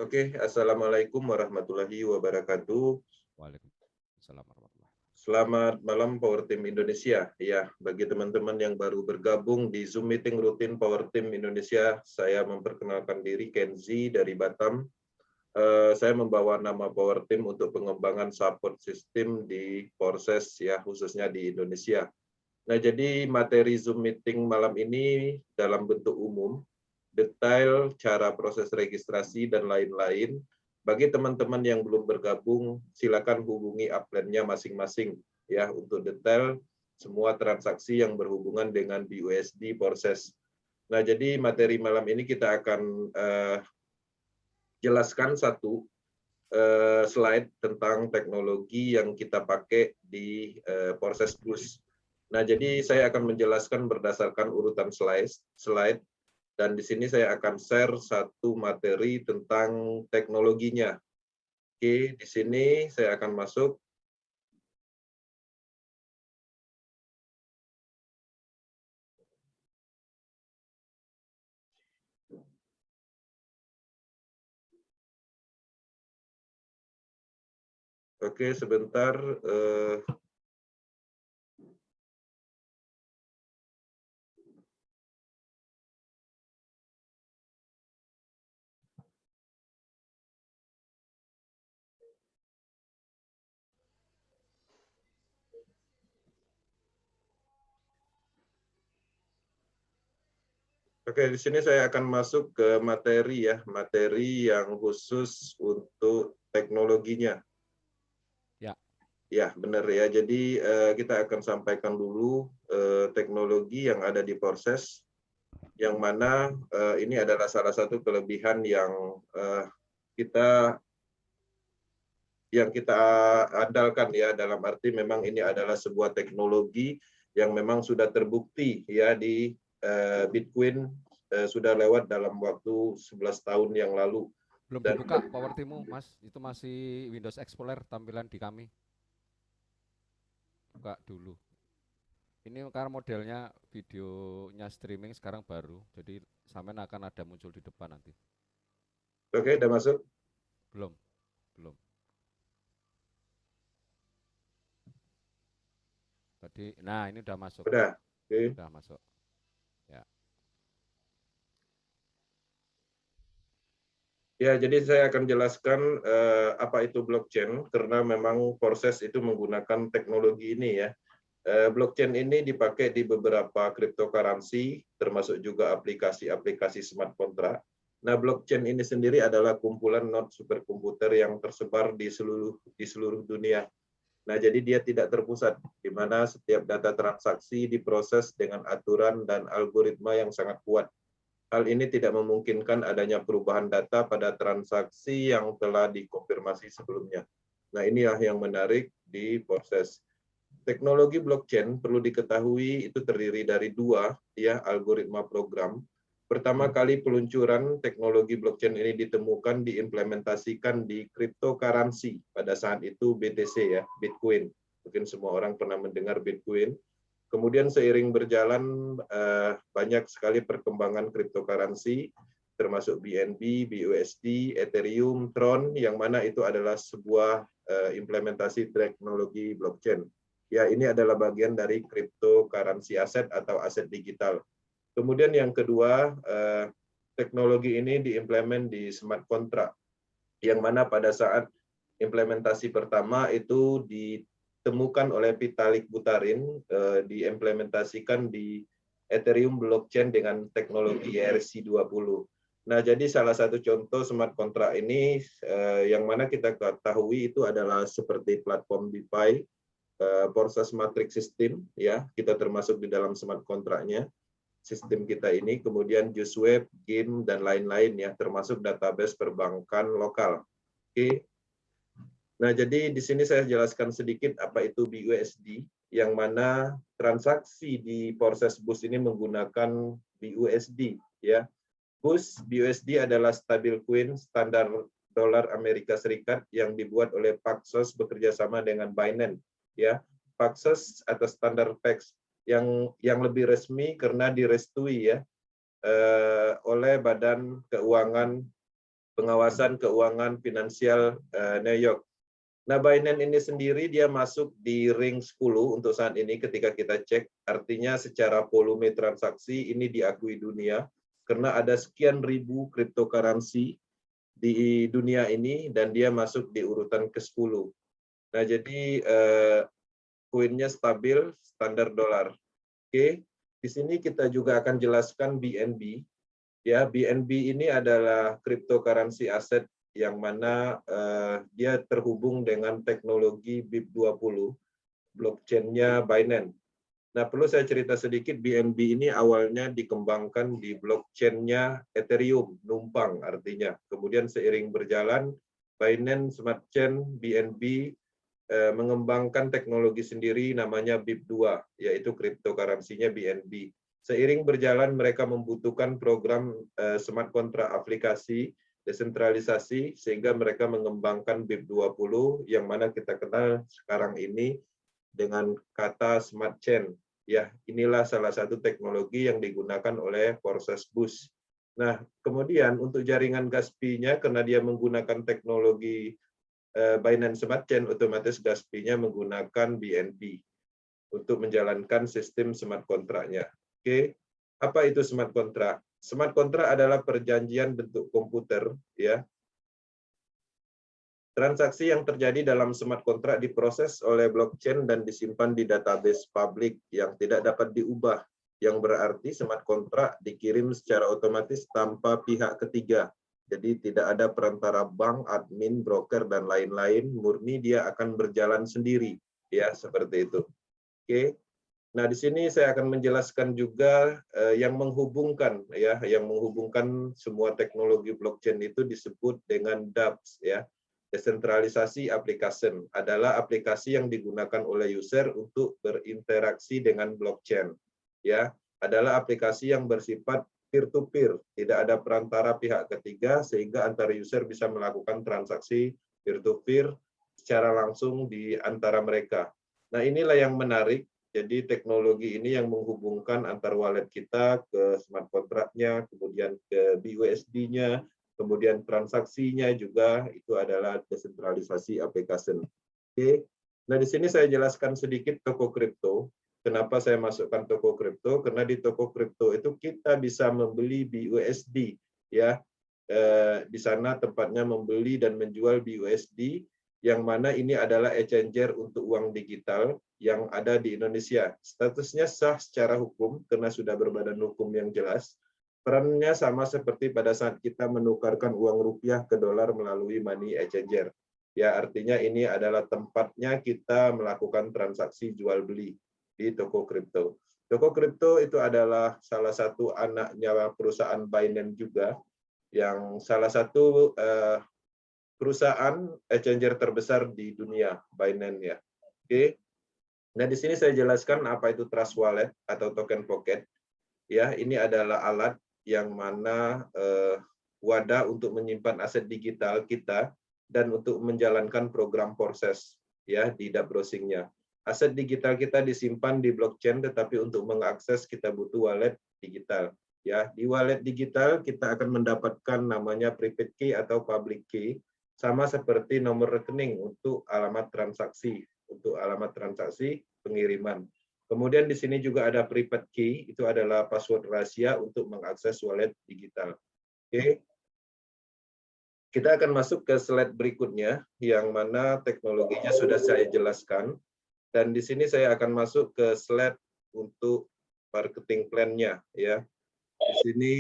Oke, Assalamualaikum warahmatullahi wabarakatuh. Waalaikumsalam warahmatullahi. Selamat malam Power Team Indonesia. Ya, bagi teman-teman yang baru bergabung di Zoom meeting rutin Power Team Indonesia, saya memperkenalkan diri Kenzi dari Batam. Saya membawa nama Power Team untuk pengembangan support system di Polses ya, khususnya di Indonesia. Nah, jadi materi Zoom meeting malam ini dalam bentuk umum, detail cara proses registrasi dan lain-lain. Bagi teman-teman yang belum bergabung, silakan hubungi upline-nya masing-masing ya untuk detail semua transaksi yang berhubungan dengan BUSD proses. Nah, jadi materi malam ini kita akan jelaskan satu slide tentang teknologi yang kita pakai di proses bus. Nah, jadi saya akan menjelaskan berdasarkan urutan slide dan di sini saya akan share satu materi tentang teknologinya. Oke, di sini saya akan masuk. Oke, sebentar. Oke, di sini saya akan masuk ke materi ya, materi yang khusus untuk teknologinya. Ya. Ya, benar ya. Jadi kita akan sampaikan dulu teknologi yang ada di proses, yang mana ini adalah salah satu kelebihan kita yang kita andalkan ya, dalam arti memang ini adalah sebuah teknologi yang memang sudah terbukti ya di Bitcoin sudah lewat dalam waktu 11 tahun yang lalu. Belum Dan dibuka Power Timu, Mas. Itu masih Windows Explorer tampilan di kami. Buka dulu. Ini karena modelnya videonya streaming sekarang baru, jadi sampean akan ada muncul di depan nanti. oke, udah masuk. Belum, belum. Tadi, nah ini udah masuk, Udah. Oke. udah masuk. Ya, Ya, jadi saya akan jelaskan apa itu blockchain karena memang proses itu menggunakan teknologi ini ya. Blockchain ini dipakai di beberapa cryptocurrency, termasuk juga aplikasi-aplikasi smart contract. Nah, blockchain ini sendiri adalah kumpulan node superkomputer yang tersebar di seluruh dunia. Nah, jadi dia tidak terpusat, di mana setiap data transaksi diproses dengan aturan dan algoritma yang sangat kuat. Hal ini tidak memungkinkan adanya perubahan data pada transaksi yang telah dikonfirmasi sebelumnya. Nah, inilah yang menarik di proses. Teknologi blockchain perlu diketahui itu terdiri dari dua ya algoritma program. Pertama kali peluncuran teknologi blockchain ini ditemukan diimplementasikan di cryptocurrency pada saat itu BTC ya, Bitcoin. Mungkin semua orang pernah mendengar Bitcoin. Kemudian seiring berjalan banyak sekali perkembangan cryptocurrency termasuk BNB, BUSD, Ethereum, Tron yang mana itu adalah sebuah implementasi teknologi blockchain. Ya, ini adalah bagian dari cryptocurrency aset atau aset digital. Kemudian yang kedua, teknologi ini diimplement di smart contract, yang mana pada saat implementasi pertama itu ditemukan oleh Vitalik Buterin, diimplementasikan di Ethereum blockchain dengan teknologi ERC20. Nah, jadi salah satu contoh smart contract ini yang mana kita ketahui itu adalah seperti platform DeFi, proses matrix system ya, kita termasuk di dalam smart kontraknya sistem kita ini, kemudian JustWeb, game dan lain-lain ya, termasuk database perbankan lokal. Oke. Nah, jadi di sini saya jelaskan sedikit apa itu BUSD, yang mana transaksi di proses BUS ini menggunakan BUSD ya. BUSD adalah stabil coin standar dolar Amerika Serikat yang dibuat oleh Paxos bekerja sama dengan Binance ya. Paxos atau standar PAX yang lebih resmi karena direstui ya oleh Badan Keuangan pengawasan keuangan finansial New York. Nah, Binance ini sendiri dia masuk di ring 10 untuk saat ini ketika kita cek, artinya secara volume transaksi ini diakui dunia karena ada sekian ribu cryptocurrency di dunia ini dan dia masuk di urutan ke-10. Nah, jadi koinnya stabil, standar dolar. Oke, di sini kita juga akan jelaskan BNB. Ya, BNB ini adalah cryptocurrency aset yang mana dia terhubung dengan teknologi BIP20, blockchain-nya Binance. Nah, perlu saya cerita sedikit, BNB ini awalnya dikembangkan di blockchain-nya Ethereum, numpang artinya. Kemudian seiring berjalan, Binance Smart Chain BNB mengembangkan teknologi sendiri namanya BIP2, yaitu cryptocurrency-nya BNB. Seiring berjalan mereka membutuhkan program smart contract aplikasi desentralisasi sehingga mereka mengembangkan BIP20 yang mana kita kenal sekarang ini dengan kata smart chain. Ya, inilah salah satu teknologi yang digunakan oleh Porses Bus. Nah, kemudian untuk jaringan Gaspi-nya karena dia menggunakan teknologi Binance Smart Chain, otomatis Gaspi-nya menggunakan BNB untuk menjalankan sistem smart kontraknya. Oke, apa itu smart contract? Smart contract adalah perjanjian bentuk komputer, ya. Transaksi yang terjadi dalam smart contract diproses oleh blockchain dan disimpan di database publik yang tidak dapat diubah, yang berarti smart contract dikirim secara otomatis tanpa pihak ketiga. Jadi tidak ada perantara bank, admin, broker dan lain-lain, murni dia akan berjalan sendiri, ya, seperti itu. Oke. Nah, di sini saya akan menjelaskan juga yang menghubungkan, ya, yang menghubungkan semua teknologi blockchain itu disebut dengan dApps, ya. Desentralisasi application adalah aplikasi yang digunakan oleh user untuk berinteraksi dengan blockchain, ya. Adalah aplikasi yang bersifat peer-to-peer, tidak ada perantara pihak ketiga sehingga antara user bisa melakukan transaksi peer-to-peer secara langsung di antara mereka. Nah, inilah yang menarik. Jadi teknologi ini yang menghubungkan antar wallet kita ke smart contract-nya, kemudian ke BUSD-nya, kemudian transaksinya juga itu adalah desentralisasi application. Oke. Nah, di sini saya jelaskan sedikit toko kripto. Kenapa saya masukkan toko kripto? Karena di toko kripto itu kita bisa membeli BUSD, ya. Di sana tempatnya membeli dan menjual BUSD, yang mana ini adalah exchanger untuk uang digital yang ada di Indonesia. Statusnya sah secara hukum karena sudah berbadan hukum yang jelas. Perannya sama seperti pada saat kita menukarkan uang rupiah ke dolar melalui money exchanger. Ya, artinya ini adalah tempatnya kita melakukan transaksi jual beli di toko kripto. Toko kripto itu adalah salah satu anaknya perusahaan Binance juga, yang salah satu perusahaan exchanger terbesar di dunia, Binance, ya. Oke. Nah, di sini saya jelaskan apa itu Trust Wallet atau token pocket. Ya, ini adalah alat yang mana wadah untuk menyimpan aset digital kita dan untuk menjalankan program proses, ya, di dApp browsing-nya. Aset digital kita disimpan di blockchain, tetapi untuk mengakses kita butuh wallet digital. Ya, di wallet digital kita akan mendapatkan namanya private key atau public key, sama seperti nomor rekening untuk alamat transaksi, pengiriman. Kemudian di sini juga ada private key, itu adalah password rahasia untuk mengakses wallet digital. Oke. Kita akan masuk ke slide berikutnya, yang mana teknologinya sudah saya jelaskan. Dan di sini saya akan masuk ke slide untuk marketing plan-nya, ya. Di sini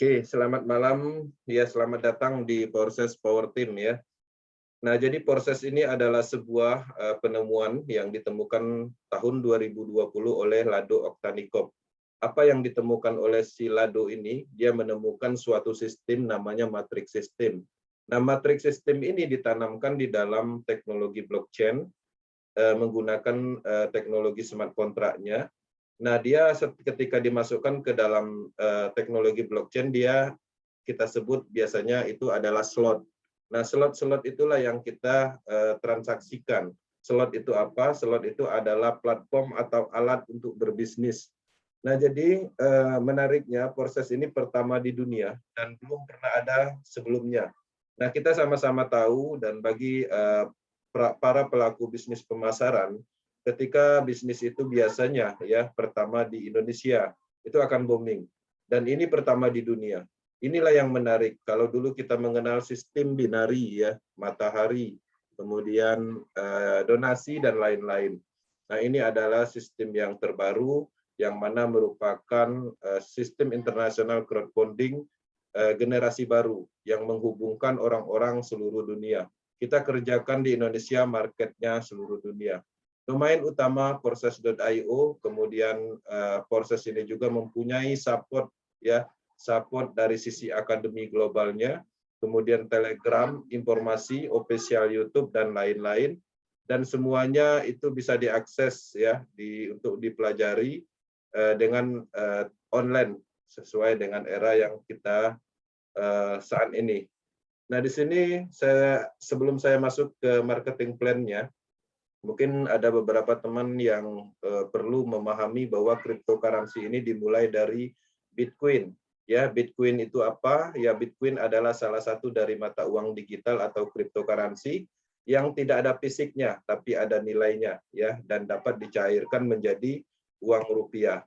Oke, selamat malam. Ya, selamat datang di Porses Power Team, ya. Nah, jadi Porses ini adalah sebuah penemuan yang ditemukan tahun 2020 oleh Lado Oktanikov. Apa yang ditemukan oleh si Lado ini? Dia menemukan suatu sistem namanya matrix system. Nah, matrix system ini ditanamkan di dalam teknologi blockchain menggunakan teknologi smart contract-nya. Nah, dia ketika dimasukkan ke dalam teknologi blockchain, dia kita sebut biasanya itu adalah slot. Nah, slot-slot itulah yang kita transaksikan. Slot itu apa? Slot itu adalah platform atau alat untuk berbisnis. Nah, jadi menariknya proses ini pertama di dunia dan belum pernah ada sebelumnya. Nah, kita sama-sama tahu dan bagi para pelaku bisnis pemasaran, ketika bisnis itu biasanya ya pertama di Indonesia itu akan booming. Dan ini pertama di dunia. Inilah yang menarik. Kalau dulu kita mengenal sistem binari ya, matahari, kemudian donasi dan lain-lain. Nah, ini adalah sistem yang terbaru yang mana merupakan sistem internasional crowdfunding generasi baru yang menghubungkan orang-orang seluruh dunia. Kita kerjakan di Indonesia, marketnya seluruh dunia. Domain utama Proses.io, kemudian proses ini juga mempunyai support ya, support dari sisi akademi globalnya, kemudian Telegram, informasi, official YouTube dan lain-lain, dan semuanya itu bisa diakses ya untuk dipelajari dengan online sesuai dengan era yang kita saat ini. Nah, di sini sebelum saya masuk ke marketing plan-nya, mungkin ada beberapa teman yang perlu memahami bahwa cryptocurrency ini dimulai dari Bitcoin. Ya, Bitcoin itu apa? Ya, Bitcoin adalah salah satu dari mata uang digital atau cryptocurrency yang tidak ada fisiknya, tapi ada nilainya, ya, dan dapat dicairkan menjadi uang rupiah.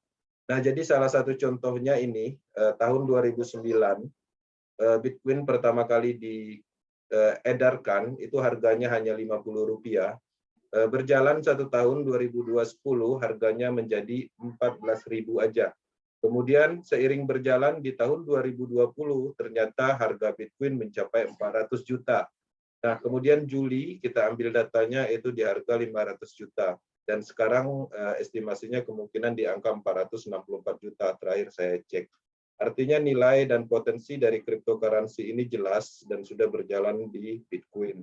Nah, jadi salah satu contohnya ini tahun 2009 Bitcoin pertama kali diedarkan itu harganya hanya Rp50. Berjalan 1 tahun 2010 harganya menjadi 14.000 aja. Kemudian seiring berjalan di tahun 2020 ternyata harga Bitcoin mencapai 400 juta. Nah, kemudian Juli kita ambil datanya itu di harga 500 juta. Dan sekarang estimasinya kemungkinan di angka 464 juta terakhir saya cek. Artinya nilai dan potensi dari cryptocurrency ini jelas dan sudah berjalan di Bitcoin.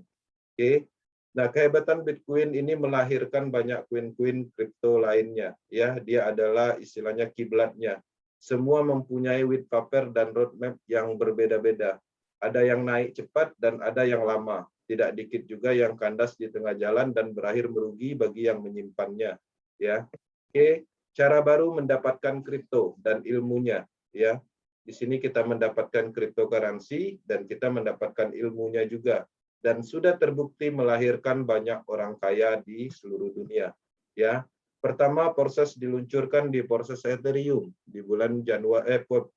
Oke. Nah, kehebatan Bitcoin ini melahirkan banyak koin-koin kripto lainnya. Ya, dia adalah istilahnya kiblatnya. Semua mempunyai white paper dan roadmap yang berbeda-beda. Ada yang naik cepat dan ada yang lama. Tidak dikit juga yang kandas di tengah jalan dan berakhir merugi bagi yang menyimpannya. Ya, oke. Cara baru mendapatkan kripto dan ilmunya. Ya, di sini kita mendapatkan cryptocurrency dan kita mendapatkan ilmunya juga, dan sudah terbukti melahirkan banyak orang kaya di seluruh dunia. Ya, pertama proses diluncurkan di proses Ethereum di bulan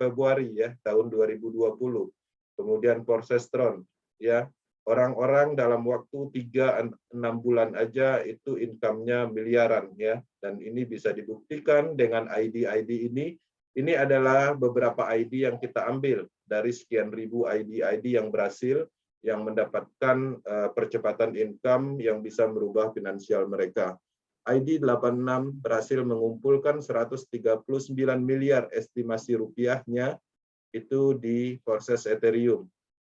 Februari ya tahun 2020. Kemudian proses Tron ya. Orang-orang dalam waktu 3-6 bulan aja itu income-nya miliaran ya, dan ini bisa dibuktikan dengan ID-ID ini. Ini adalah beberapa ID yang kita ambil dari sekian ribu ID-ID yang berhasil, yang mendapatkan percepatan income yang bisa merubah finansial mereka. ID 86 berhasil mengumpulkan 139 miliar estimasi rupiahnya itu di proses Ethereum.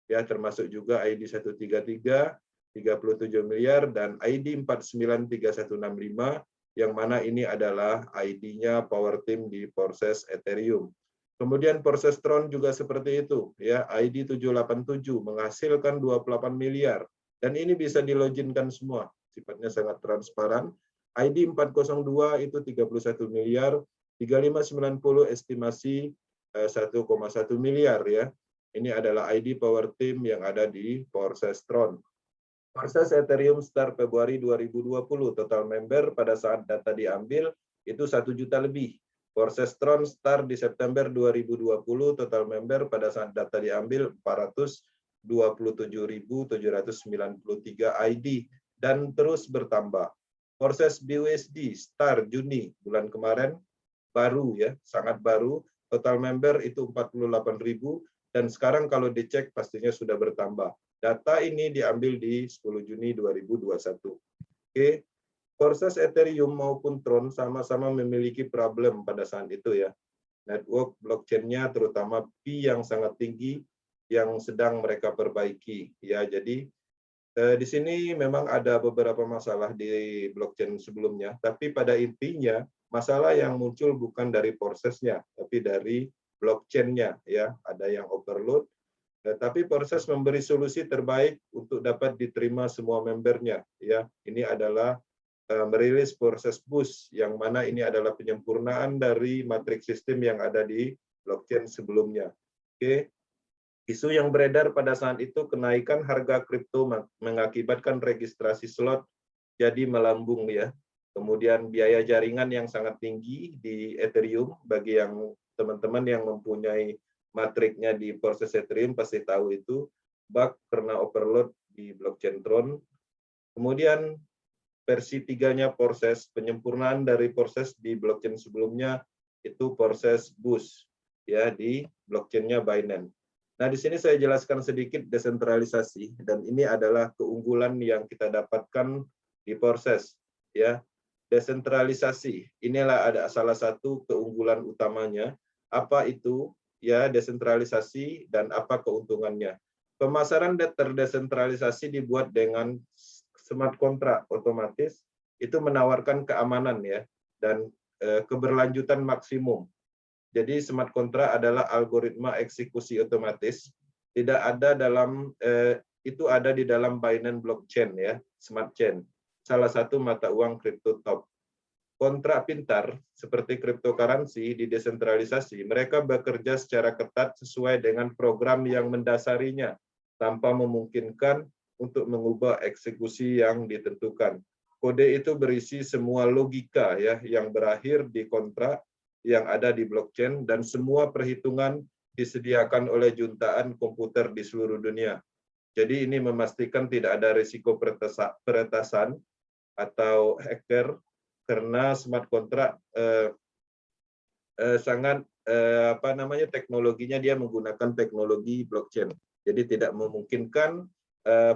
Ya, termasuk juga ID 133, 37 miliar, dan ID 493165 yang mana ini adalah ID-nya Power Team di proses Ethereum. Kemudian proses Tron juga seperti itu, ya, ID 787 menghasilkan 28 miliar, dan ini bisa diloginkan semua, sifatnya sangat transparan. ID 402 itu 31 miliar, 3590 estimasi 1,1 miliar ya. Ini adalah ID Power Team yang ada di proses Tron. Proses Ethereum start Februari 2020, total member pada saat data diambil itu 1 juta lebih. Proses Tron start di September 2020, total member pada saat data diambil 427.793 ID dan terus bertambah. Proses BUSD start Juni bulan kemarin, baru ya, sangat baru, total member itu 48.000 dan sekarang kalau dicek pastinya sudah bertambah. Data ini diambil di 10 Juni 2021. Oke, proses Ethereum maupun Tron sama-sama memiliki problem pada saat itu ya. Network blockchain-nya terutama fee yang sangat tinggi yang sedang mereka perbaiki ya. Jadi di sini memang ada beberapa masalah di blockchain sebelumnya, tapi pada intinya masalah yang muncul bukan dari prosesnya, tapi dari blockchain-nya ya. Ada yang overload, Tapi proses memberi solusi terbaik untuk dapat diterima semua membernya. Ya, ini adalah merilis proses BOOS, yang mana ini adalah penyempurnaan dari matriks sistem yang ada di blockchain sebelumnya. Oke. Isu yang beredar pada saat itu, kenaikan harga kripto mengakibatkan registrasi slot jadi melambung ya. Kemudian biaya jaringan yang sangat tinggi di Ethereum, bagi yang teman-teman yang mempunyai matriknya di proses Ethereum pasti tahu itu, bug karena overload di blockchain Tron. Kemudian versi 3-nya proses penyempurnaan dari proses di blockchain sebelumnya, itu proses BOOS ya di blockchain-nya Binance. Nah, di sini saya jelaskan sedikit desentralisasi, dan ini adalah keunggulan yang kita dapatkan di proses ya. Desentralisasi inilah ada salah satu keunggulan utamanya. Apa itu ya desentralisasi dan apa keuntungannya? Pemasaran terdesentralisasi dibuat dengan smart contract otomatis, itu menawarkan keamanan ya dan keberlanjutan maksimum. Jadi smart contract adalah algoritma eksekusi otomatis, tidak ada dalam itu ada di dalam Binance blockchain ya, smart chain, salah satu mata uang kripto top. Kontrak pintar seperti cryptocurrency di desentralisasi, mereka bekerja secara ketat sesuai dengan program yang mendasarinya tanpa memungkinkan untuk mengubah eksekusi yang ditentukan. Kode itu berisi semua logika ya yang berakhir di kontrak yang ada di blockchain, dan semua perhitungan disediakan oleh jutaan komputer di seluruh dunia. Jadi ini memastikan tidak ada risiko peretasan atau hacker, karena smart contract sangat teknologinya dia menggunakan teknologi blockchain. Jadi tidak memungkinkan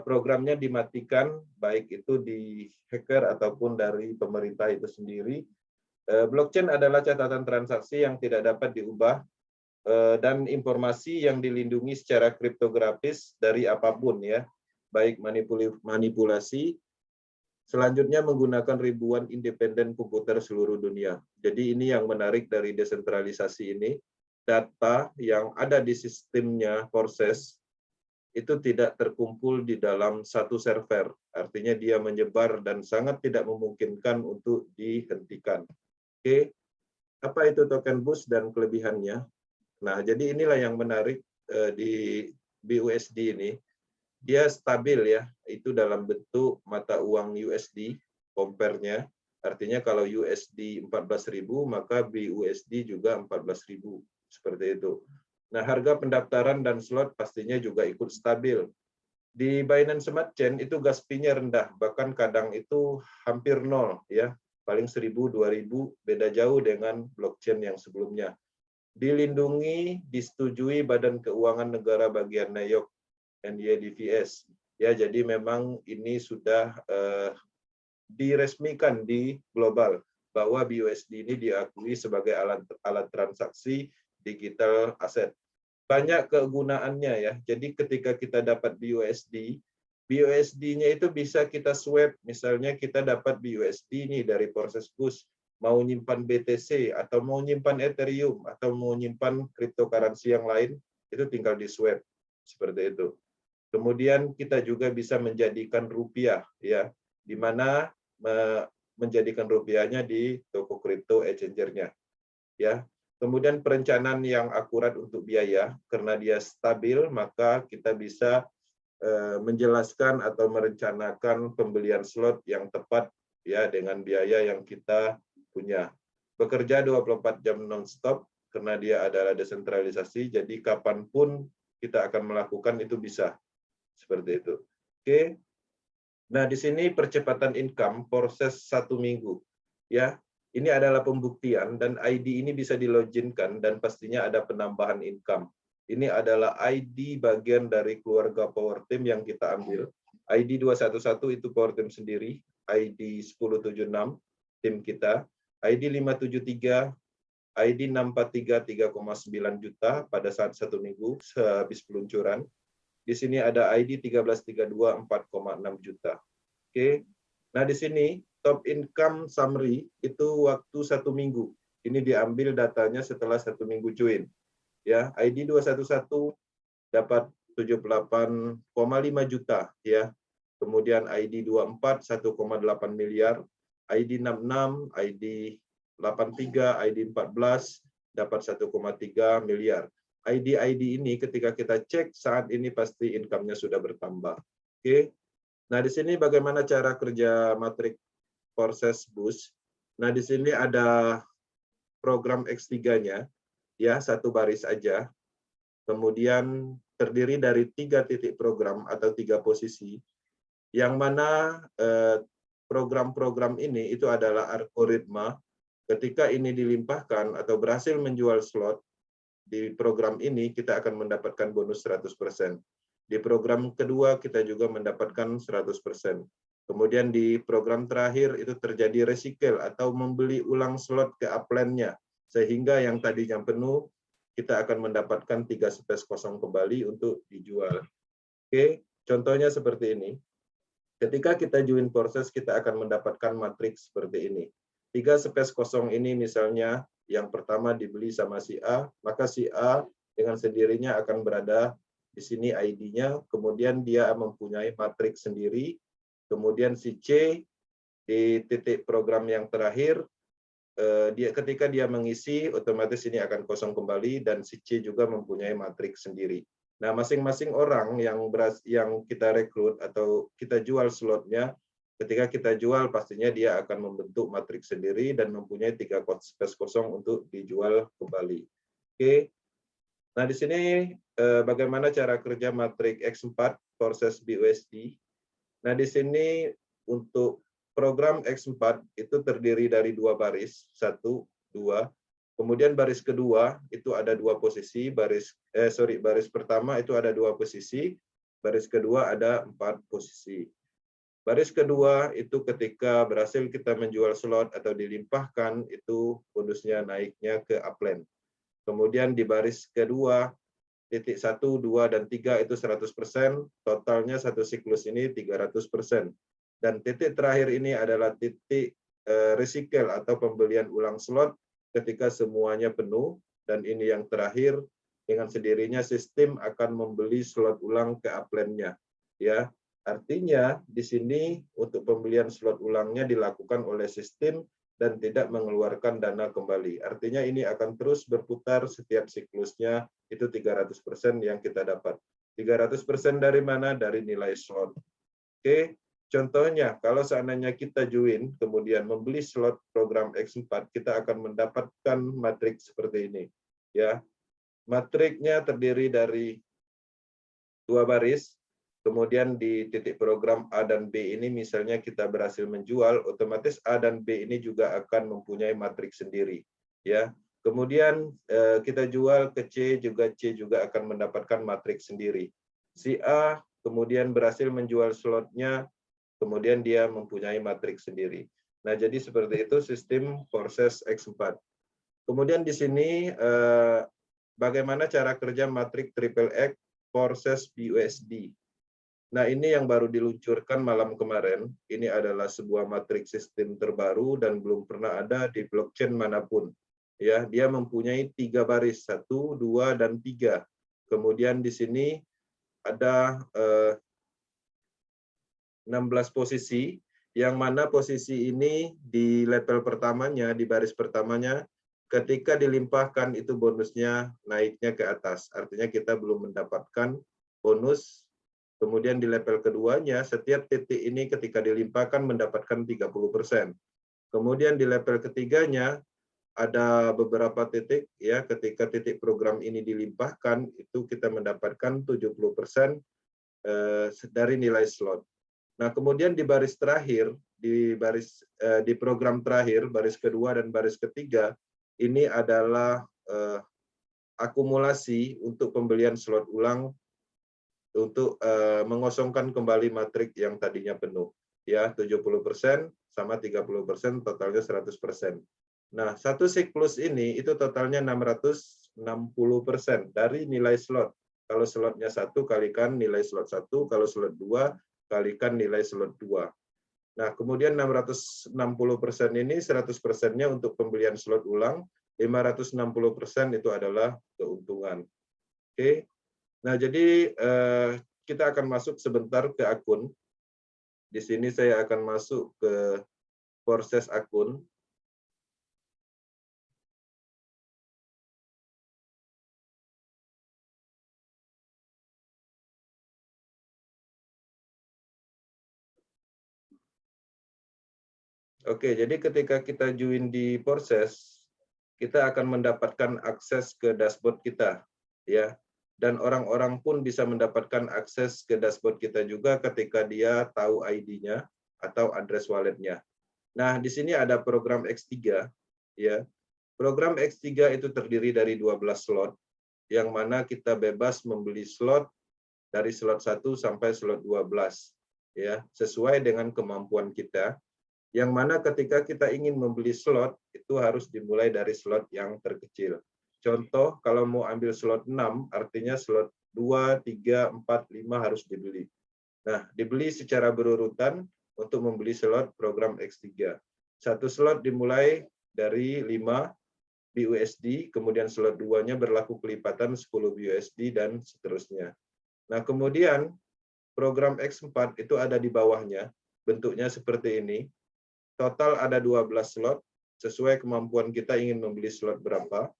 programnya dimatikan, baik itu di hacker ataupun dari pemerintah itu sendiri. Blockchain adalah catatan transaksi yang tidak dapat diubah dan informasi yang dilindungi secara kriptografis dari apapun ya, baik manipulasi. Selanjutnya menggunakan ribuan independen komputer seluruh dunia. Jadi ini yang menarik dari desentralisasi ini, data yang ada di sistemnya proses itu tidak terkumpul di dalam satu server. Artinya dia menyebar dan sangat tidak memungkinkan untuk dihentikan. Oke, apa itu token BOOS dan kelebihannya? Nah, jadi inilah yang menarik di BUSD ini. Dia stabil ya, itu dalam bentuk mata uang USD, compare-nya. Artinya kalau USD 14.000, maka BUSD juga 14.000, seperti itu. Nah, harga pendaftaran dan slot pastinya juga ikut stabil. Di Binance Smart Chain itu gas fee-nya rendah, bahkan kadang itu hampir nol ya, paling 1.000, 2.000, beda jauh dengan blockchain yang sebelumnya. Dilindungi, disetujui Badan Keuangan Negara bagian New York, NYDVS. Ya, jadi memang ini sudah diresmikan di global bahwa BUSD ini diakui sebagai alat transaksi digital aset. Banyak kegunaannya ya. Jadi ketika kita dapat BUSD-nya itu bisa kita swap. Misalnya kita dapat BUSD nih dari proses BOOS, mau nyimpan BTC atau mau nyimpan Ethereum atau mau nyimpan cryptocurrency yang lain, itu tinggal di swap seperti itu. Kemudian kita juga bisa menjadikan rupiah ya, di mana menjadikan rupiahnya di toko kripto exchanger-nya ya. Kemudian perencanaan yang akurat untuk biaya, karena dia stabil, maka kita bisa menjelaskan atau merencanakan pembelian slot yang tepat ya dengan biaya yang kita punya. Bekerja 24 jam non-stop karena dia adalah desentralisasi, jadi kapanpun kita akan melakukan itu bisa. Seperti itu. Oke. Nah, di sini percepatan income proses 1 minggu. Ya, ini adalah pembuktian dan ID ini bisa diloginkan dan pastinya ada penambahan income. Ini adalah ID bagian dari keluarga Power Team yang kita ambil. ID 211 itu Power Team sendiri, ID 1076 tim kita, ID 573, ID 643 3,9 juta pada saat 1 minggu sehabis peluncuran. Di sini ada ID 1332 4,6 juta. Oke. Nah, di sini top income summary itu waktu 1 minggu. Ini diambil datanya setelah 1 minggu join. Ya, ID 211 dapat 78,5 juta ya. Kemudian ID 24 1,8 miliar, ID 66, ID 83, ID 14 dapat 1,3 miliar. ID ini ketika kita cek saat ini pasti income-nya sudah bertambah. Oke. Nah, di sini bagaimana cara kerja matrik proses bus. Nah, di sini ada program X3-nya ya, satu baris aja. Kemudian terdiri dari 3 titik program atau 3 posisi. Yang mana program-program ini itu adalah algoritma. Ketika ini dilimpahkan atau berhasil menjual slot di program ini, kita akan mendapatkan bonus 100%. Di program kedua kita juga mendapatkan 100%. Kemudian di program terakhir itu terjadi recycle atau membeli ulang slot ke upline-nya. Sehingga yang tadinya penuh, kita akan mendapatkan 3 space kosong kembali untuk dijual. Oke, contohnya seperti ini. Ketika kita join proses, kita akan mendapatkan matriks seperti ini. 3 space kosong ini misalnya yang pertama dibeli sama si A, maka si A dengan sendirinya akan berada di sini ID-nya, kemudian dia mempunyai matriks sendiri, kemudian si C di titik program yang terakhir, ketika dia mengisi, otomatis ini akan kosong kembali, dan si C juga mempunyai matriks sendiri. Nah, masing-masing orang yang kita rekrut atau kita jual slotnya, ketika kita jual pastinya dia akan membentuk matriks sendiri dan mempunyai 3 space kosong untuk dijual kembali. Oke. Nah, di sini bagaimana cara kerja matriks X4 proses BUSD. Nah, di sini untuk program X4 itu terdiri dari 2 baris, 1, 2. Kemudian baris kedua itu ada 2 posisi, baris pertama itu ada 2 posisi, baris kedua ada 4 posisi. Baris kedua itu ketika berhasil kita menjual slot atau dilimpahkan, itu bonusnya naiknya ke upline. Kemudian di baris kedua, titik 1, 2, dan 3 itu 100%, totalnya satu siklus ini 300%. Dan titik terakhir ini adalah titik recycle atau pembelian ulang slot ketika semuanya penuh, dan ini yang terakhir, dengan sendirinya sistem akan membeli slot ulang ke upline-nya. Ya. Artinya di sini untuk pembelian slot ulangnya dilakukan oleh sistem dan tidak mengeluarkan dana kembali. Artinya ini akan terus berputar setiap siklusnya, itu 300% yang kita dapat. 300% dari mana? Dari nilai slot. Oke, contohnya kalau seandainya kita join, kemudian membeli slot program X4, kita akan mendapatkan matriks seperti ini. Ya, matriknya terdiri dari 2 baris. Kemudian di titik program A dan B ini misalnya kita berhasil menjual, otomatis A dan B ini juga akan mempunyai matriks sendiri. Ya. Kemudian kita jual ke C juga akan mendapatkan matriks sendiri. Si A kemudian berhasil menjual slotnya, kemudian dia mempunyai matriks sendiri. Nah, jadi seperti itu sistem proses X4. Kemudian di sini bagaimana cara kerja matriks triple X proses BUSD. Nah, ini yang baru diluncurkan malam kemarin. Ini adalah sebuah matriks sistem terbaru dan belum pernah ada di blockchain manapun. Ya, dia mempunyai 3 baris, 1, 2, dan 3. Kemudian di sini ada 16 posisi, yang mana posisi ini di level pertamanya, di baris pertamanya, ketika dilimpahkan itu bonusnya naiknya ke atas. Artinya kita belum mendapatkan bonus. Kemudian di level keduanya, setiap titik ini ketika dilimpahkan mendapatkan 30%. Kemudian di level ketiganya, ada beberapa titik, ya, ketika titik program ini dilimpahkan, itu kita mendapatkan 70% dari nilai slot. Nah, kemudian di baris terakhir, di program terakhir, baris kedua dan baris ketiga, ini adalah akumulasi untuk pembelian slot ulang untuk mengosongkan kembali matrik yang tadinya penuh. Ya, 70% sama 30%, totalnya 100%. Nah, satu siklus ini itu totalnya 660% dari nilai slot. Kalau slotnya 1 kalikan nilai slot 1, kalau slot 2 kalikan nilai slot 2. Nah, kemudian 660% ini 100%-nya untuk pembelian slot ulang, 560% itu adalah keuntungan. Oke. Nah, jadi kita akan masuk sebentar ke akun. Di sini saya akan masuk ke proses akun. Oke, jadi ketika kita join di proses, kita akan mendapatkan akses ke dashboard kita, ya. Dan orang-orang pun bisa mendapatkan akses ke dashboard kita juga ketika dia tahu ID-nya atau address wallet-nya. Nah, di sini ada program X3, ya. Program X3 itu terdiri dari 12 slot, yang mana kita bebas membeli slot dari slot 1 sampai slot 12, ya, sesuai dengan kemampuan kita. Yang mana ketika kita ingin membeli slot, itu harus dimulai dari slot yang terkecil. Contoh, kalau mau ambil slot 6, artinya slot 2, 3, 4, 5 harus dibeli. Nah, dibeli secara berurutan untuk membeli slot program X3. Satu slot dimulai dari 5 BUSD, kemudian slot 2-nya berlaku kelipatan 10 BUSD, dan seterusnya. Nah, kemudian program X4 itu ada di bawahnya, bentuknya seperti ini. Total ada 12 slot, sesuai kemampuan kita ingin membeli slot berapa.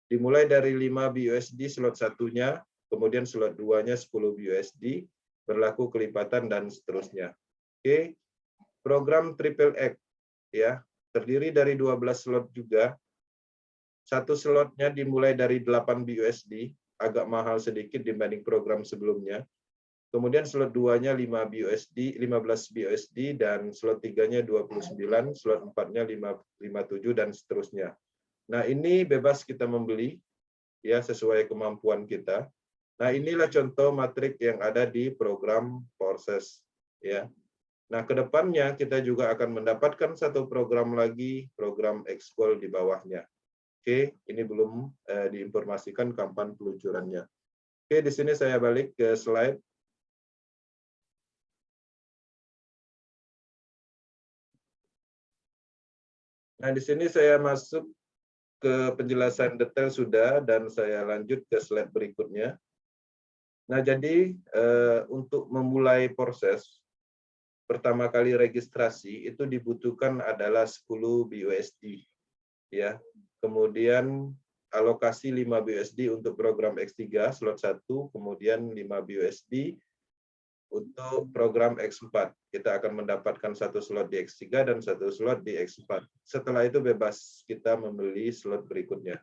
Dimulai dari 5 BUSD slot satunya, kemudian slot 2-nya 10 BUSD, berlaku kelipatan, dan seterusnya. Oke, program Triple X, ya, terdiri dari 12 slot juga. Satu slotnya dimulai dari 8 BUSD, agak mahal sedikit dibanding program sebelumnya. Kemudian slot 2-nya 5 BUSD, 15 BUSD, dan slot 3-nya 29, slot 4-nya 57, dan seterusnya. Nah, ini bebas kita membeli, ya, sesuai kemampuan kita. Nah, inilah contoh matrik yang ada di program proses, ya. Nah, kedepannya kita juga akan mendapatkan satu program lagi, program Xcall di bawahnya. Oke, ini belum diinformasikan kapan peluncurannya. Oke, di sini saya balik ke slide. Nah, di sini saya masuk ke penjelasan detail sudah, dan saya lanjut ke slide berikutnya. Nah, jadi untuk memulai proses, pertama kali registrasi itu dibutuhkan adalah 10 BUSD. Ya. Kemudian alokasi 5 BUSD untuk program X3 slot 1, kemudian 5 BUSD untuk program X4. Kita akan mendapatkan satu slot di X3 dan satu slot di X4. Setelah itu bebas kita membeli slot berikutnya.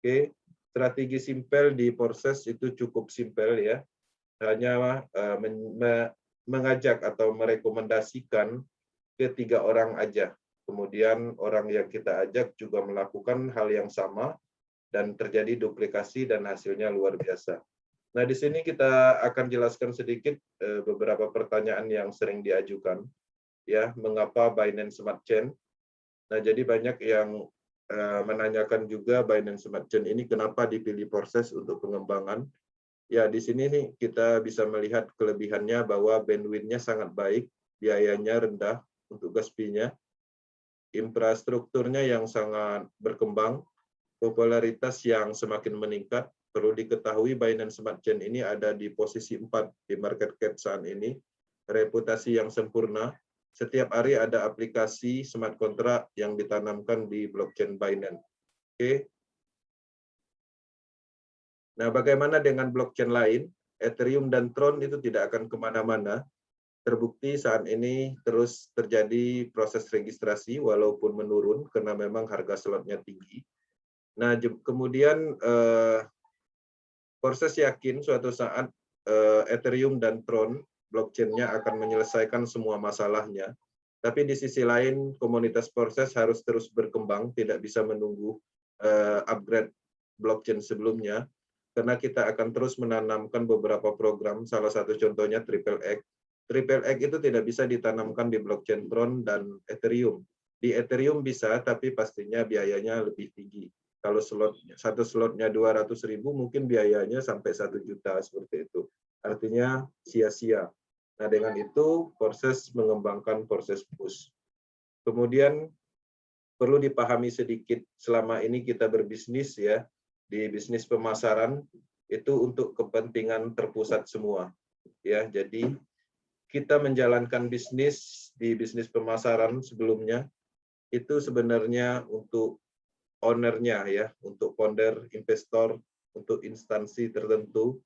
Oke, strategi simpel di proses itu cukup simpel, ya. Hanya mengajak atau merekomendasikan ke 3 orang aja. Kemudian orang yang kita ajak juga melakukan hal yang sama, dan terjadi duplikasi dan hasilnya luar biasa. Nah, di sini kita akan jelaskan sedikit beberapa pertanyaan yang sering diajukan, ya, mengapa Binance Smart Chain. Nah, jadi banyak yang menanyakan juga Binance Smart Chain ini kenapa dipilih proses untuk pengembangan. Ya, di sini nih kita bisa melihat kelebihannya bahwa bandwidth-nya sangat baik, biayanya rendah untuk gas fee-nya, infrastrukturnya yang sangat berkembang, popularitas yang semakin meningkat. Perlu diketahui Binance Smart Chain ini ada di posisi 4 di market cap saat ini, reputasi yang sempurna. Setiap hari ada aplikasi smart contract yang ditanamkan di blockchain Binance. Oke. Nah, bagaimana dengan blockchain lain? Ethereum dan Tron itu tidak akan kemana-mana. Terbukti saat ini terus terjadi proses registrasi walaupun menurun karena memang harga slotnya tinggi. Nah, kemudian proses yakin suatu saat Ethereum dan Tron blockchain-nya akan menyelesaikan semua masalahnya. Tapi di sisi lain komunitas proses harus terus berkembang, tidak bisa menunggu upgrade blockchain sebelumnya, karena kita akan terus menanamkan beberapa program, salah satu contohnya Triple X. Triple X itu tidak bisa ditanamkan di blockchain Tron dan Ethereum. Di Ethereum bisa, tapi pastinya biayanya lebih tinggi. Kalau satu slotnya 200.000, mungkin biayanya sampai 1 juta, seperti itu. Artinya sia-sia. Nah, dengan itu proses mengembangkan proses push. Kemudian perlu dipahami sedikit, selama ini kita berbisnis, ya, di bisnis pemasaran, itu untuk kepentingan terpusat semua. Ya, jadi kita menjalankan bisnis di bisnis pemasaran sebelumnya itu sebenarnya untuk ownernya ya, untuk founder, investor, untuk instansi tertentu,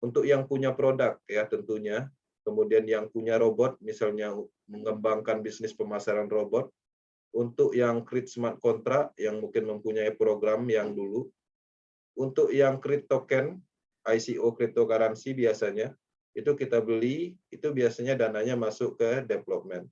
untuk yang punya produk ya tentunya, kemudian yang punya robot misalnya mengembangkan bisnis pemasaran robot, untuk yang create smart contract yang mungkin mempunyai program yang dulu, untuk yang create token, ICO cryptocurrency biasanya, itu kita beli, itu biasanya dananya masuk ke development.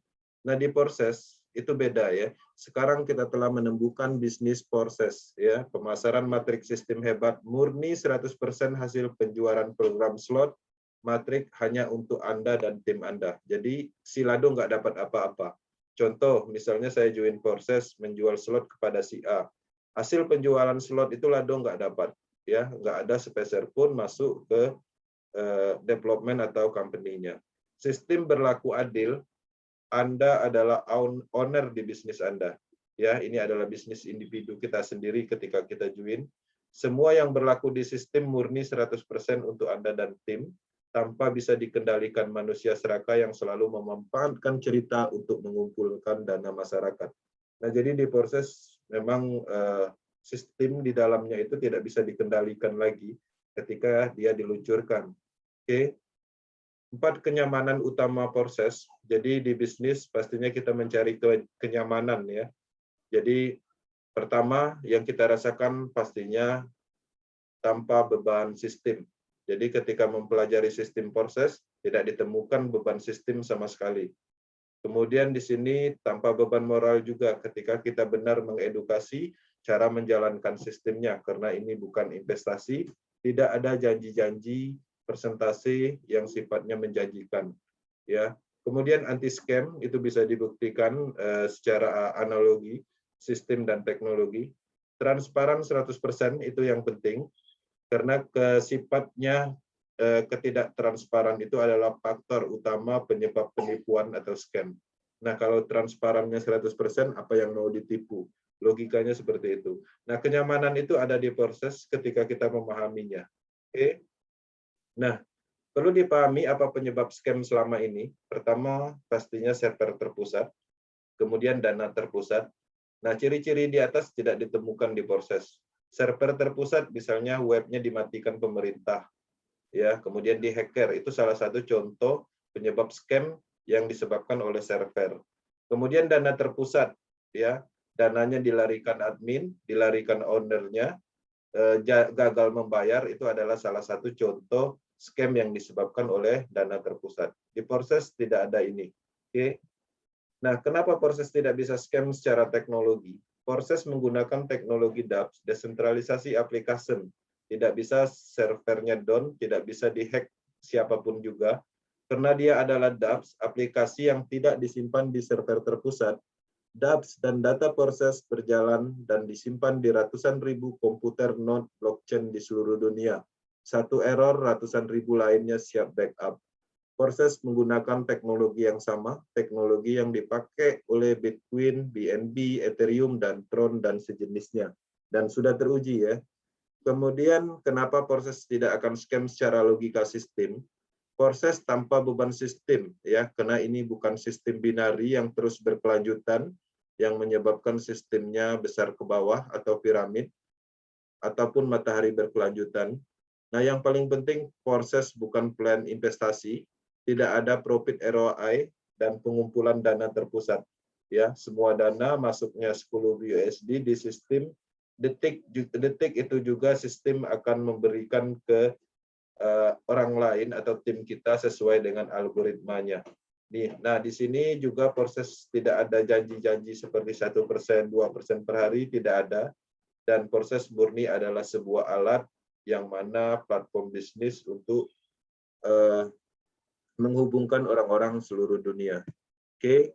Nah, di proses itu beda ya. Sekarang kita telah menemukan bisnis proses ya, pemasaran matrik sistem hebat murni 100% hasil penjualan program slot matrik hanya untuk Anda dan tim Anda. Jadi si Lado nggak dapat apa-apa. Contoh, misalnya saya join proses menjual slot kepada si A. Hasil penjualan slot itu Lado nggak dapat, ya nggak ada sepeser pun masuk ke development atau company-nya. Sistem berlaku adil, Anda adalah owner di bisnis Anda. Ya, ini adalah bisnis individu kita sendiri ketika kita join. Semua yang berlaku di sistem murni 100% untuk Anda dan tim, tanpa bisa dikendalikan manusia seraka yang selalu memanfaatkan cerita untuk mengumpulkan dana masyarakat. Nah, jadi di proses memang sistem di dalamnya itu tidak bisa dikendalikan lagi ketika dia diluncurkan. Oke. 4 kenyamanan utama proses. Jadi di bisnis pastinya kita mencari kenyamanan ya. Jadi pertama yang kita rasakan pastinya tanpa beban sistem. Jadi ketika mempelajari sistem proses tidak ditemukan beban sistem sama sekali. Kemudian di sini tanpa beban moral juga ketika kita benar mengedukasi cara menjalankan sistemnya, karena ini bukan investasi, tidak ada janji-janji persentase yang sifatnya menjanjikan. Ya. Kemudian anti scam itu bisa dibuktikan secara analogi sistem dan teknologi. Transparan 100% itu yang penting karena sifatnya ketidaktransparan itu adalah faktor utama penyebab penipuan atau scam. Nah, kalau transparannya 100%, apa yang mau ditipu? Logikanya seperti itu. Nah, kenyamanan itu ada di proses ketika kita memahaminya. Oke. Nah, perlu dipahami apa penyebab scam selama ini. Pertama, pastinya server terpusat, kemudian dana terpusat. Nah, ciri-ciri di atas tidak ditemukan di proses. Server terpusat misalnya webnya dimatikan pemerintah, ya, kemudian di hacker, itu salah satu contoh penyebab scam yang disebabkan oleh server. Kemudian dana terpusat, ya, dananya dilarikan admin, dilarikan ownernya, gagal membayar, itu adalah salah satu contoh scam yang disebabkan oleh dana terpusat. Di proses tidak ada ini. Oke. Nah, kenapa proses tidak bisa scam secara teknologi? Proses menggunakan teknologi dApps, desentralisasi application. Tidak bisa servernya down, tidak bisa dihack siapapun juga. Karena dia adalah dApps, aplikasi yang tidak disimpan di server terpusat. dApps dan data proses berjalan dan disimpan di ratusan ribu komputer non-blockchain di seluruh dunia. Satu error, ratusan ribu lainnya siap backup. Proses menggunakan teknologi yang sama, teknologi yang dipakai oleh Bitcoin, BNB, Ethereum, dan Tron, dan sejenisnya. Dan sudah teruji ya. Kemudian kenapa proses tidak akan scam secara logika sistem? Proses tanpa beban sistem, ya, karena ini bukan sistem binari yang terus berkelanjutan, yang menyebabkan sistemnya besar ke bawah atau piramid, ataupun matahari berkelanjutan. Nah, yang paling penting, proses bukan plan investasi, tidak ada profit ROI, dan pengumpulan dana terpusat. Ya, semua dana masuknya 10 USD di sistem, detik itu juga sistem akan memberikan ke orang lain atau tim kita sesuai dengan algoritmanya. Nah, di sini juga proses tidak ada janji-janji seperti 1%, 2% per hari, tidak ada. Dan proses murni adalah sebuah alat yang mana platform bisnis untuk menghubungkan orang-orang seluruh dunia. Oke,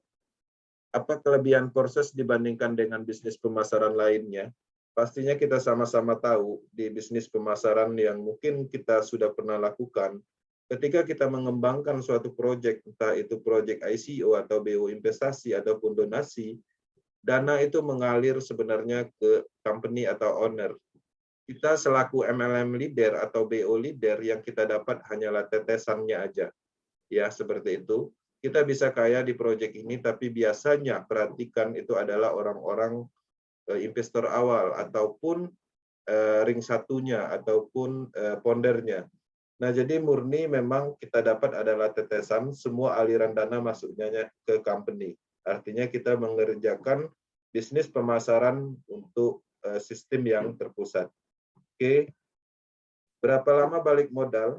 apa kelebihan proses dibandingkan dengan bisnis pemasaran lainnya? Pastinya kita sama-sama tahu di bisnis pemasaran yang mungkin kita sudah pernah lakukan, ketika kita mengembangkan suatu proyek, entah itu proyek ICO atau BO investasi ataupun donasi, dana itu mengalir sebenarnya ke company atau owner. kita selaku MLM leader atau BO leader yang kita dapat hanyalah tetesannya aja. Ya, seperti itu. Kita bisa kaya di proyek ini, tapi biasanya perhatikan itu adalah orang-orang investor awal ataupun ring satunya ataupun pondernya. Nah, jadi murni memang kita dapat adalah tetesan, semua aliran dana masuknya ke company. Artinya kita mengerjakan bisnis pemasaran untuk sistem yang terpusat. Oke, berapa lama balik modal?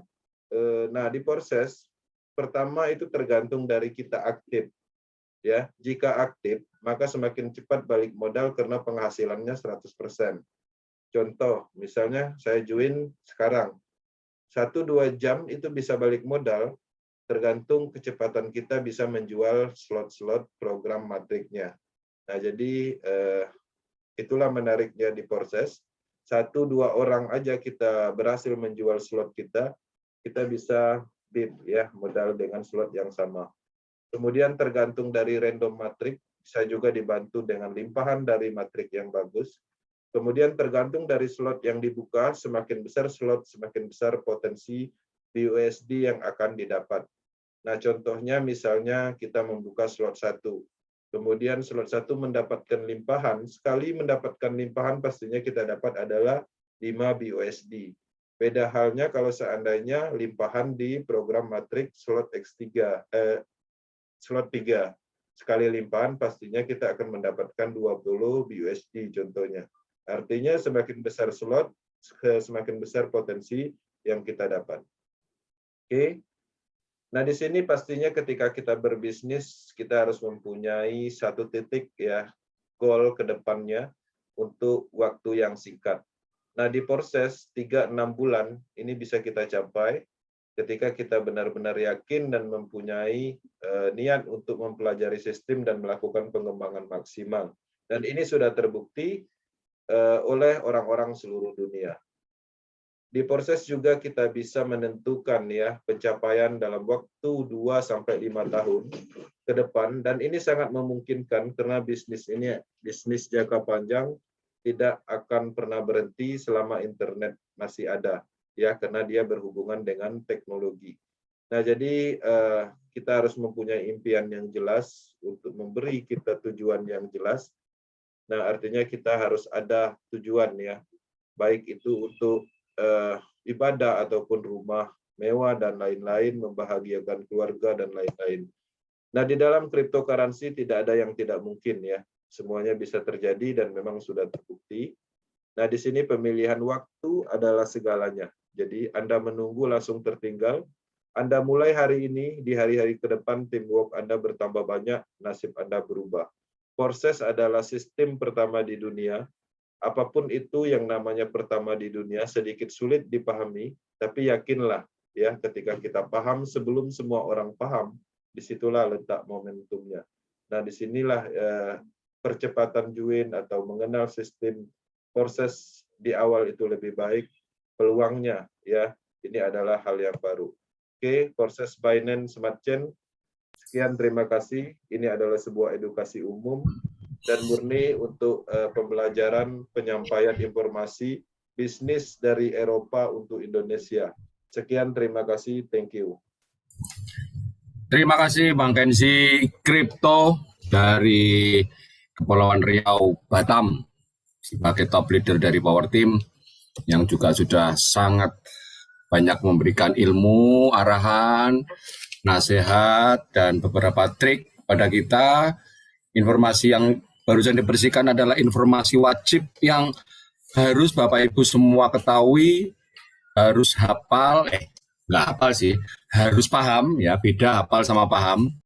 Nah, di proses pertama itu tergantung dari kita aktif. Ya, jika aktif, maka semakin cepat balik modal karena penghasilannya 100%. Contoh, misalnya saya join sekarang, 1-2 jam itu bisa balik modal, tergantung kecepatan kita bisa menjual slot-slot program matriknya. Nah, jadi itulah menariknya di proses. 1-2 orang aja kita berhasil menjual slot kita bisa beat ya modal dengan slot yang sama. Kemudian tergantung dari random matrik, bisa juga dibantu dengan limpahan dari matrik yang bagus. Kemudian tergantung dari slot yang dibuka, semakin besar slot, semakin besar potensi BUSD yang akan didapat. Nah, contohnya misalnya kita membuka slot 1. Kemudian slot 1 mendapatkan limpahan. Sekali mendapatkan limpahan, pastinya kita dapat adalah 5 BUSD. Beda halnya kalau seandainya limpahan di program matrik slot X3, slot 3. Sekali limpahan, pastinya kita akan mendapatkan 20 BUSD contohnya. Artinya semakin besar slot, semakin besar potensi yang kita dapat. Oke. Nah, di sini pastinya ketika kita berbisnis, kita harus mempunyai satu titik ya, goal ke depannya untuk waktu yang singkat. Nah, di proses 3-6 bulan ini bisa kita capai ketika kita benar-benar yakin dan mempunyai niat untuk mempelajari sistem dan melakukan pengembangan maksimal. Dan ini sudah terbukti oleh orang-orang seluruh dunia. Di proses juga kita bisa menentukan ya pencapaian dalam waktu 2-5 tahun ke depan, dan ini sangat memungkinkan karena bisnis ini bisnis jangka panjang, tidak akan pernah berhenti selama internet masih ada ya, karena dia berhubungan dengan teknologi. Nah, jadi kita harus mempunyai impian yang jelas untuk memberi kita tujuan yang jelas. Nah, artinya kita harus ada tujuan ya, baik itu untuk ibadah ataupun rumah mewah dan lain-lain, membahagiakan keluarga dan lain-lain. Nah, di dalam cryptocurrency tidak ada yang tidak mungkin ya, semuanya bisa terjadi dan memang sudah terbukti. Nah, di sini pemilihan waktu adalah segalanya. Jadi Anda menunggu langsung tertinggal. Anda mulai hari ini, di hari-hari ke depan teamwork Anda bertambah banyak, nasib Anda berubah. Proses adalah sistem pertama di dunia. Apapun itu yang namanya pertama di dunia, sedikit sulit dipahami, tapi yakinlah ya, ketika kita paham sebelum semua orang paham, disitulah letak momentumnya. Nah, disinilah percepatan join atau mengenal sistem proses di awal itu lebih baik, peluangnya ya, ini adalah hal yang baru. Oke, proses Binance Smart Chain. Sekian, terima kasih. Ini adalah sebuah edukasi umum dan murni untuk pembelajaran penyampaian informasi bisnis dari Eropa untuk Indonesia. Sekian, terima kasih. Thank you. Terima kasih Bang Kenzi Kripto dari Kepulauan Riau, Batam, sebagai top leader dari Power Team yang juga sudah sangat banyak memberikan ilmu, arahan, nasihat, dan beberapa trik pada kita. Informasi yang barusan dibersihkan adalah informasi wajib yang harus Bapak Ibu semua ketahui, harus hafal, nggak hafal sih, harus paham ya, beda hafal sama paham.